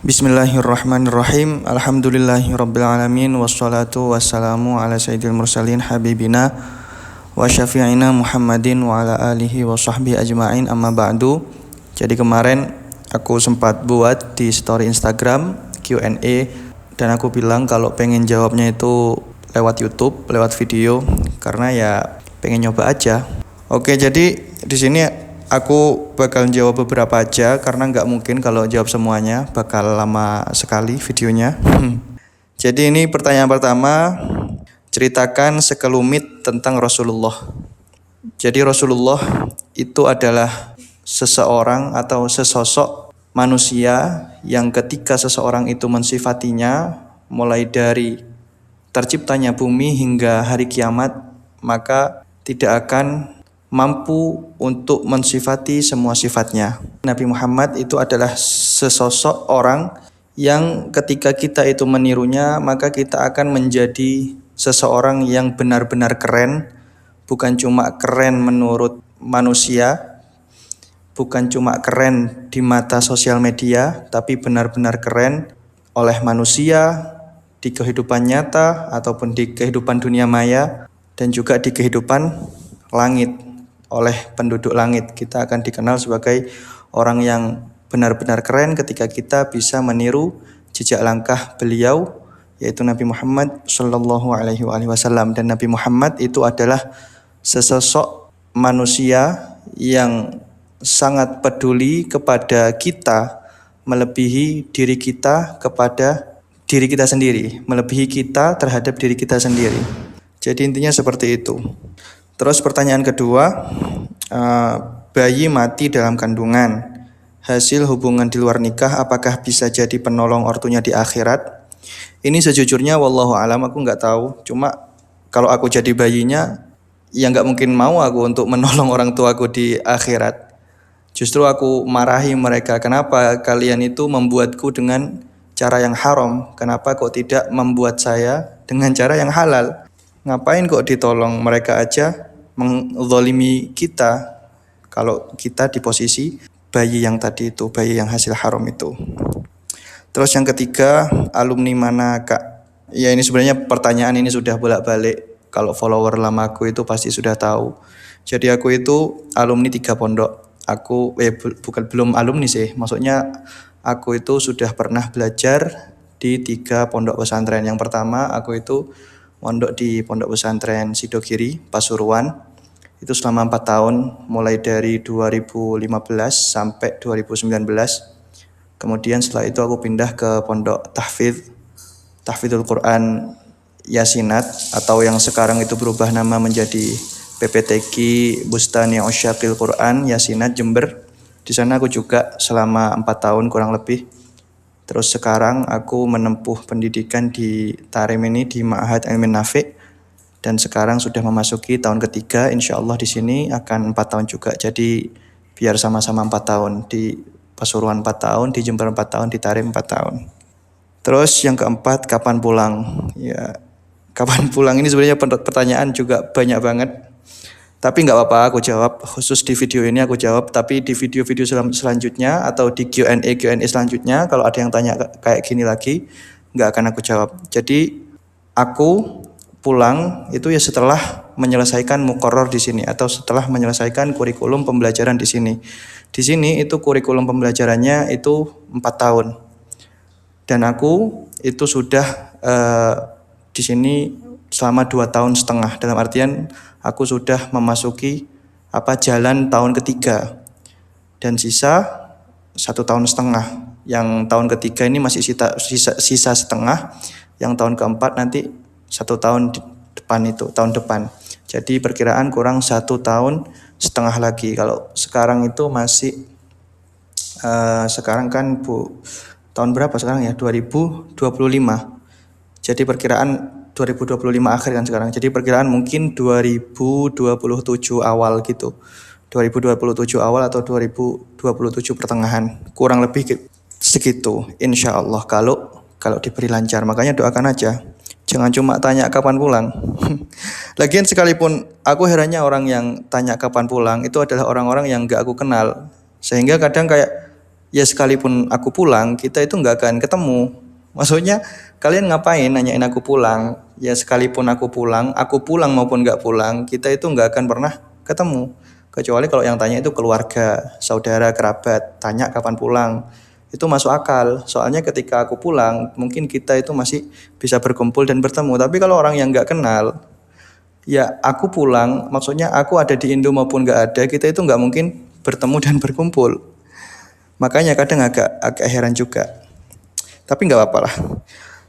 Bismillahirrahmanirrahim. Alhamdulillahirabbil alamin wassalatu wassalamu ala sayyidil mursalin habibina wa syafi'ina Muhammadin wa ala alihi wa sahbihi ajma'in, amma ba'du. Jadi kemarin aku sempat buat di story Instagram Q&A dan aku bilang kalau pengen jawabnya itu lewat YouTube, lewat video, karena ya pengen nyoba aja. Oke, jadi di sini aku bakal jawab beberapa aja karena nggak mungkin kalau jawab semuanya, bakal lama sekali videonya. Jadi ini pertanyaan pertama, ceritakan sekelumit tentang Rasulullah. Jadi Rasulullah itu adalah seseorang atau sesosok manusia yang ketika seseorang itu mensifatinya mulai dari terciptanya bumi hingga hari kiamat, maka tidak akan mampu untuk mensifati semua sifatnya. Nabi Muhammad itu adalah sesosok orang yang ketika kita itu menirunya, maka kita akan menjadi seseorang yang benar-benar keren, bukan cuma keren menurut manusia, bukan cuma keren di mata sosial media, tapi benar-benar keren oleh manusia di kehidupan nyata ataupun di kehidupan dunia maya dan juga di kehidupan langit. Oleh penduduk langit, kita akan dikenal sebagai orang yang benar-benar keren ketika kita bisa meniru jejak langkah beliau, yaitu Nabi Muhammad Shallallahu Alaihi Wasallam. Dan Nabi Muhammad itu adalah sesosok manusia yang sangat peduli kepada kita, melebihi diri kita kepada diri kita sendiri, melebihi kita terhadap diri kita sendiri. Jadi intinya seperti itu. Terus pertanyaan kedua, bayi mati dalam kandungan, hasil hubungan di luar nikah, apakah bisa jadi penolong ortunya di akhirat? Ini sejujurnya wallahu alam, aku nggak tahu. Cuma kalau aku jadi bayinya, ya nggak mungkin mau aku untuk menolong orang tuaku di akhirat. Justru aku marahi mereka, kenapa kalian itu membuatku dengan cara yang haram? Kenapa kok tidak membuat saya dengan cara yang halal? Ngapain kok ditolong? Mereka aja menzalimi kita kalau kita di posisi bayi yang tadi itu, bayi yang hasil haram itu. Terus yang ketiga, alumni mana kak? Ya ini sebenarnya pertanyaan ini sudah bolak-balik. Kalau follower lamaku itu pasti sudah tahu. Jadi aku itu alumni 3 pondok. Aku belum alumni sih. Maksudnya aku itu sudah pernah belajar di 3 pondok pesantren. Yang pertama aku itu mondok di Pondok Pesantren Sidogiri, Pasuruan. Itu selama 4 tahun, mulai dari 2015 sampai 2019. Kemudian setelah itu aku pindah ke Pondok Tahfidzul Quran Yasinat, atau yang sekarang itu berubah nama menjadi PPTQ Bustani Usyaqil Quran Yasinat Jember. Di sana aku juga selama 4 tahun kurang lebih. Terus sekarang aku menempuh pendidikan di Tarim ini di Ma'had Ilmin Nafi', dan sekarang sudah memasuki tahun ketiga. Insya Allah di sini akan 4 tahun juga. Jadi biar sama-sama 4 tahun, di Pasuruan 4 tahun, di Jember 4 tahun, di Tarim 4 tahun. Terus yang keempat, kapan pulang? Ya, kapan pulang ini sebenarnya pertanyaan juga banyak banget. Tapi nggak apa-apa, aku jawab. Khusus di video ini aku jawab. Tapi di video-video selanjutnya atau di Q&A selanjutnya, kalau ada yang tanya kayak gini lagi, nggak akan aku jawab. Jadi aku pulang itu ya setelah menyelesaikan muqarrar di sini, atau setelah menyelesaikan kurikulum pembelajaran di sini. Di sini itu kurikulum pembelajarannya itu 4 tahun. Dan aku itu sudah di sini selama 2 tahun setengah. Dalam artian aku sudah memasuki jalan tahun ketiga, dan sisa 1 tahun setengah. Yang tahun ketiga ini masih sisa setengah. Yang tahun keempat nanti 1 tahun depan itu, tahun depan. Jadi perkiraan kurang 1 tahun setengah lagi. Kalau sekarang itu masih sekarang kan tahun berapa sekarang ya? 2025. Jadi perkiraan 2025 akhir kan sekarang. Jadi perkiraan mungkin 2027 awal gitu. 2027 awal atau 2027 pertengahan. Kurang lebih segitu. Insya Allah kalau diberi lancar. Makanya doakan aja. Jangan cuma tanya kapan pulang. Lagian sekalipun aku herannya orang yang tanya kapan pulang itu adalah orang-orang yang gak aku kenal. Sehingga kadang kayak ya sekalipun aku pulang, kita itu nggak akan ketemu. Maksudnya kalian ngapain nanyain aku pulang? Ya sekalipun aku pulang maupun nggak pulang, kita itu nggak akan pernah ketemu. Kecuali kalau yang tanya itu keluarga, saudara, kerabat, tanya kapan pulang. Itu masuk akal. Soalnya ketika aku pulang, mungkin kita itu masih bisa berkumpul dan bertemu. Tapi kalau orang yang nggak kenal, ya aku pulang, maksudnya aku ada di Indo maupun nggak ada, kita itu nggak mungkin bertemu dan berkumpul. Makanya kadang agak heran juga. Tapi nggak apa-apa lah.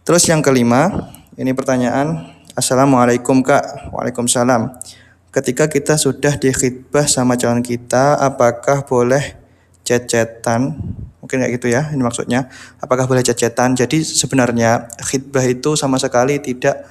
Terus yang kelima, ini pertanyaan. Assalamualaikum Kak. Waalaikumsalam. Ketika kita sudah dikhitbah sama calon kita, apakah boleh chat-chatan? Mungkin kayak gitu ya, ini maksudnya. Apakah boleh chat-chatan? Jadi sebenarnya khitbah itu sama sekali tidak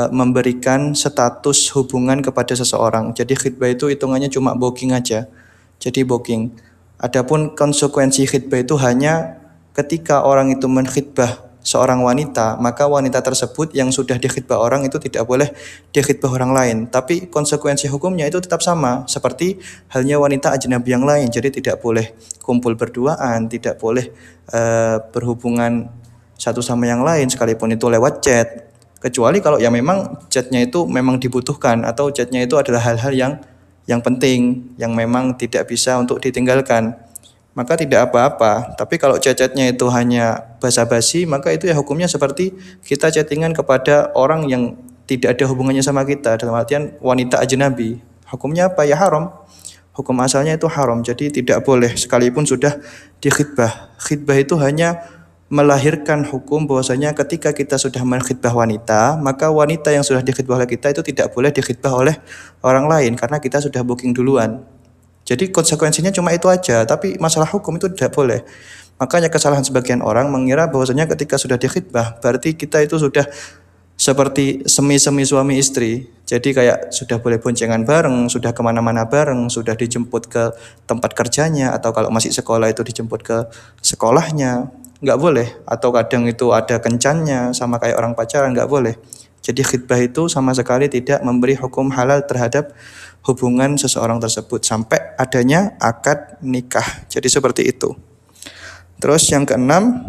memberikan status hubungan kepada seseorang. Jadi khitbah itu hitungannya cuma booking aja. Jadi booking. Adapun konsekuensi khitbah itu hanya ketika orang itu menkhitbah seorang wanita, maka wanita tersebut yang sudah dikhitbah orang itu tidak boleh dikhitbah orang lain. Tapi konsekuensi hukumnya itu tetap sama, seperti halnya wanita ajnabi yang lain. Jadi tidak boleh kumpul berduaan, tidak boleh berhubungan satu sama yang lain, sekalipun itu lewat chat. Kecuali kalau ya memang chatnya itu memang dibutuhkan, atau chatnya itu adalah hal-hal yang penting, yang memang tidak bisa untuk ditinggalkan, maka tidak apa-apa. Tapi kalau chat-chatnya itu hanya basa-basi, maka itu ya hukumnya seperti kita chattingan kepada orang yang tidak ada hubungannya sama kita, dalam artian wanita ajnabi. Hukumnya apa? Ya haram. Hukum asalnya itu haram, jadi tidak boleh sekalipun sudah dikhitbah. Khitbah itu hanya melahirkan hukum bahwasanya ketika kita sudah menkhitbah wanita, maka wanita yang sudah dikhitbah oleh kita itu tidak boleh dikhitbah oleh orang lain karena kita sudah booking duluan. Jadi konsekuensinya cuma itu aja, tapi masalah hukum itu tidak boleh. Makanya kesalahan sebagian orang mengira bahwasanya ketika sudah dikhitbah, berarti kita itu sudah seperti semi-semi suami istri. Jadi kayak sudah boleh boncengan bareng, sudah kemana-mana bareng, sudah dijemput ke tempat kerjanya, atau kalau masih sekolah itu dijemput ke sekolahnya. Nggak boleh. Atau kadang itu ada kencannya, sama kayak orang pacaran, nggak boleh. Jadi khitbah itu sama sekali tidak memberi hukum halal terhadap hubungan seseorang tersebut sampai adanya akad nikah. Jadi seperti itu. Terus yang keenam,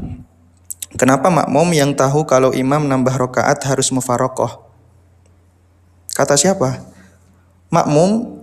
kenapa makmum yang tahu kalau imam nambah rakaat harus mufarokoh? Kata siapa? Makmum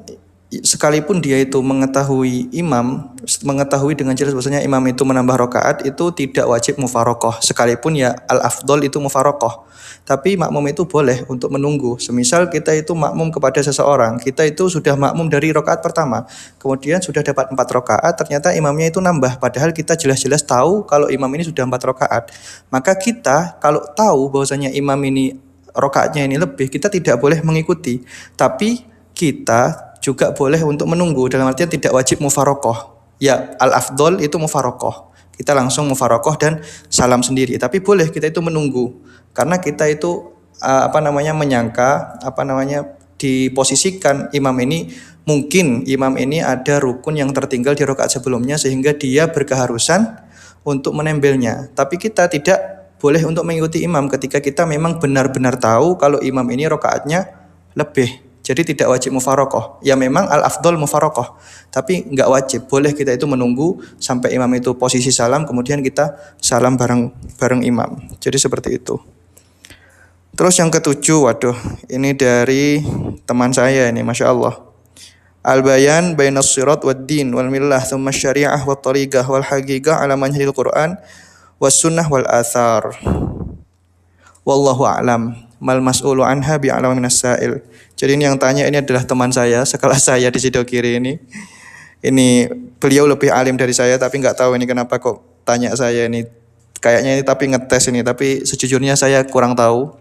sekalipun dia itu mengetahui imam, mengetahui dengan jelas bahwasanya imam itu menambah rakaat, itu tidak wajib mufarokoh. Sekalipun ya al-afdol itu mufarokoh. Tapi makmum itu boleh untuk menunggu. Semisal kita itu makmum kepada seseorang, kita itu sudah makmum dari rakaat pertama, kemudian sudah dapat 4 rakaat, ternyata imamnya itu nambah, padahal kita jelas-jelas tahu kalau imam ini sudah 4 rakaat. Maka kita kalau tahu bahwasanya imam ini rakaatnya ini lebih, kita tidak boleh mengikuti. Tapi kita juga boleh untuk menunggu, dalam artian tidak wajib mufarokoh. Ya al-afdol itu mufarokoh. Kita langsung mufarokoh dan salam sendiri. Tapi boleh kita itu menunggu. Karena kita itu menyangka diposisikan imam ini, mungkin imam ini ada rukun yang tertinggal di rakaat sebelumnya sehingga dia berkeharusan untuk menempelnya. Tapi kita tidak boleh untuk mengikuti imam ketika kita memang benar-benar tahu kalau imam ini rakaatnya lebih. Jadi tidak wajib mufarokoh. Ya memang al-afdol mufarokoh, tapi nggak wajib. Boleh kita itu menunggu sampai imam itu posisi salam, kemudian kita salam bareng imam. Jadi seperti itu. Terus yang ketujuh, waduh, ini dari teman saya ini, Masya Allah. Al-bayan bainas sirat wad din wal millah thumma syari'ah wat tariqah wal haqiqah ala manhajil Qur'an was sunnah wal athar. Wallahu a'lam. Mal mas'ulu anha bi'alam minas sa'il. Jadi ini yang tanya ini adalah teman saya sekelas saya di Sidokiri ini. Ini beliau lebih alim dari saya, tapi nggak tahu ini kenapa kok tanya saya ini. Kayaknya ini tapi ngetes ini, tapi sejujurnya saya kurang tahu.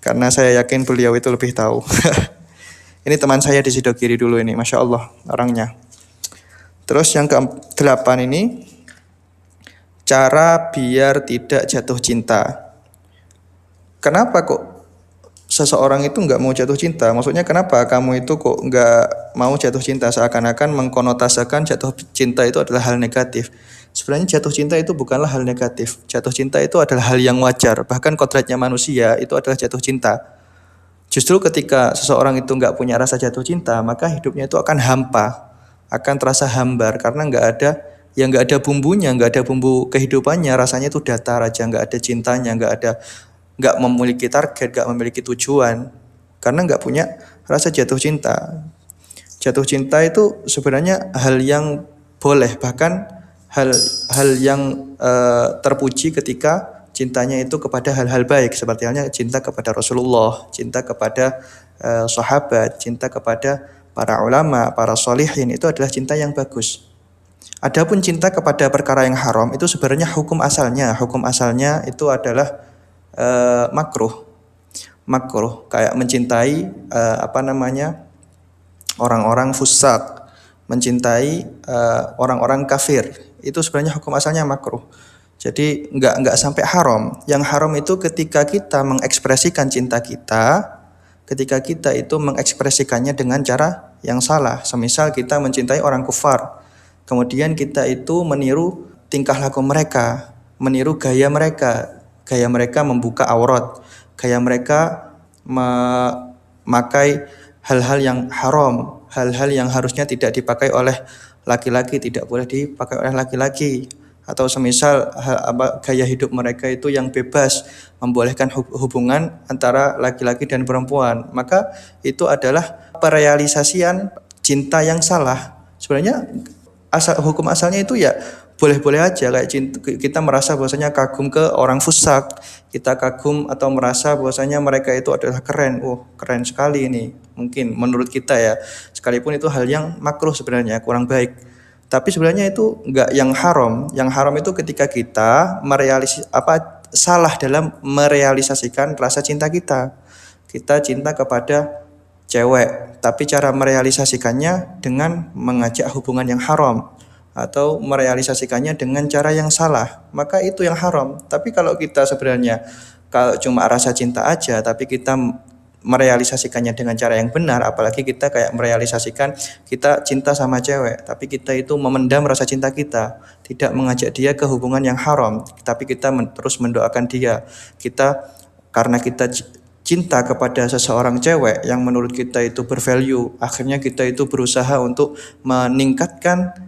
Karena saya yakin beliau itu lebih tahu. Ini teman saya di Sidokiri dulu ini, Masya Allah orangnya. Terus yang ke-8 ini, cara biar tidak jatuh cinta. Kenapa kok seseorang itu nggak mau jatuh cinta? Maksudnya kenapa kamu itu kok nggak mau jatuh cinta? Seakan-akan mengkonotasakan jatuh cinta itu adalah hal negatif. Sebenarnya jatuh cinta itu bukanlah hal negatif. Jatuh cinta itu adalah hal yang wajar. Bahkan kodratnya manusia itu adalah jatuh cinta. Justru ketika seseorang itu nggak punya rasa jatuh cinta, maka hidupnya itu akan hampa, akan terasa hambar karena nggak ada ya nggak ada bumbunya, nggak ada bumbu kehidupannya, rasanya itu datar aja, nggak ada cintanya, nggak memiliki target, nggak memiliki tujuan, karena nggak punya rasa jatuh cinta. Jatuh cinta itu sebenarnya hal yang boleh, bahkan hal yang terpuji ketika cintanya itu kepada hal-hal baik, seperti halnya cinta kepada Rasulullah, cinta kepada sahabat, cinta kepada para ulama, para sholihin, itu adalah cinta yang bagus. Adapun cinta kepada perkara yang haram itu sebenarnya hukum asalnya itu adalah makruh. Makruh kayak mencintai orang-orang fusak, mencintai orang-orang kafir, itu sebenarnya hukum asalnya makruh. Jadi nggak sampai haram. Yang haram itu ketika kita mengekspresikan cinta kita, ketika kita itu mengekspresikannya dengan cara yang salah. Semisal kita mencintai orang kufar, kemudian kita itu meniru tingkah laku mereka, meniru gaya mereka membuka aurat, gaya mereka memakai hal-hal yang haram, hal-hal yang harusnya tidak dipakai oleh laki-laki, tidak boleh dipakai oleh laki-laki. Atau semisal gaya hidup mereka itu yang bebas, membolehkan hubungan antara laki-laki dan perempuan, maka itu adalah perealisasian cinta yang salah. Sebenarnya hukum asalnya itu ya boleh-boleh aja, kayak kita merasa bahwasanya kagum ke orang fusak, kita kagum atau merasa bahwasanya mereka itu adalah keren, keren sekali ini, mungkin menurut kita ya, sekalipun itu hal yang makruh sebenarnya, kurang baik. Tapi sebenarnya itu enggak yang haram. Yang haram itu ketika kita salah dalam merealisasikan rasa cinta kita. Kita cinta kepada cewek, tapi cara merealisasikannya dengan mengajak hubungan yang haram atau merealisasikannya dengan cara yang salah, maka itu yang haram. Tapi kalau kita sebenarnya kalau cuma rasa cinta aja, tapi kita merealisasikannya dengan cara yang benar, apalagi kita kayak merealisasikan kita cinta sama cewek, tapi kita itu memendam rasa cinta kita, tidak mengajak dia ke hubungan yang haram, tapi kita terus mendoakan dia. Karena kita cinta kepada seseorang cewek yang menurut kita itu bervalue, akhirnya kita itu berusaha untuk meningkatkan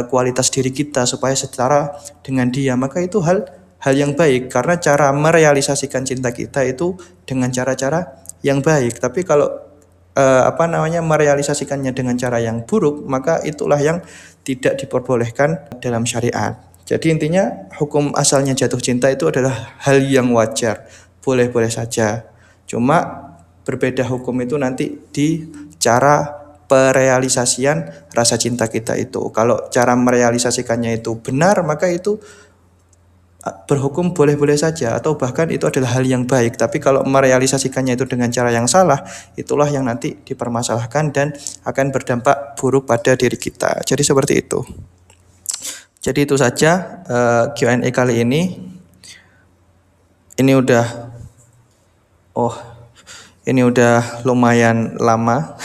kualitas diri kita supaya setara dengan dia, maka itu hal yang baik, karena cara merealisasikan cinta kita itu dengan cara-cara yang baik. Tapi kalau merealisasikannya dengan cara yang buruk, maka itulah yang tidak diperbolehkan dalam syariat. Jadi intinya hukum asalnya jatuh cinta itu adalah hal yang wajar, boleh-boleh saja. Cuma berbeda hukum itu nanti di cara perealisasian rasa cinta kita itu. Kalau cara merealisasikannya itu benar, maka itu berhukum boleh-boleh saja, atau bahkan itu adalah hal yang baik. Tapi kalau merealisasikannya itu dengan cara yang salah, itulah yang nanti dipermasalahkan dan akan berdampak buruk pada diri kita. Jadi seperti itu. Jadi itu saja Q&A kali ini. Ini udah lumayan lama.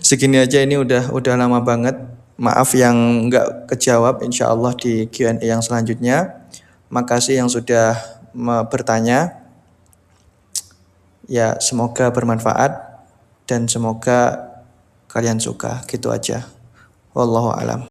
Segini aja ini udah lama banget. Maaf yang nggak kejawab, insya Allah di Q&A yang selanjutnya. Makasih yang sudah bertanya. Ya, semoga bermanfaat dan semoga kalian suka. Gitu aja. Wallahu a'lam.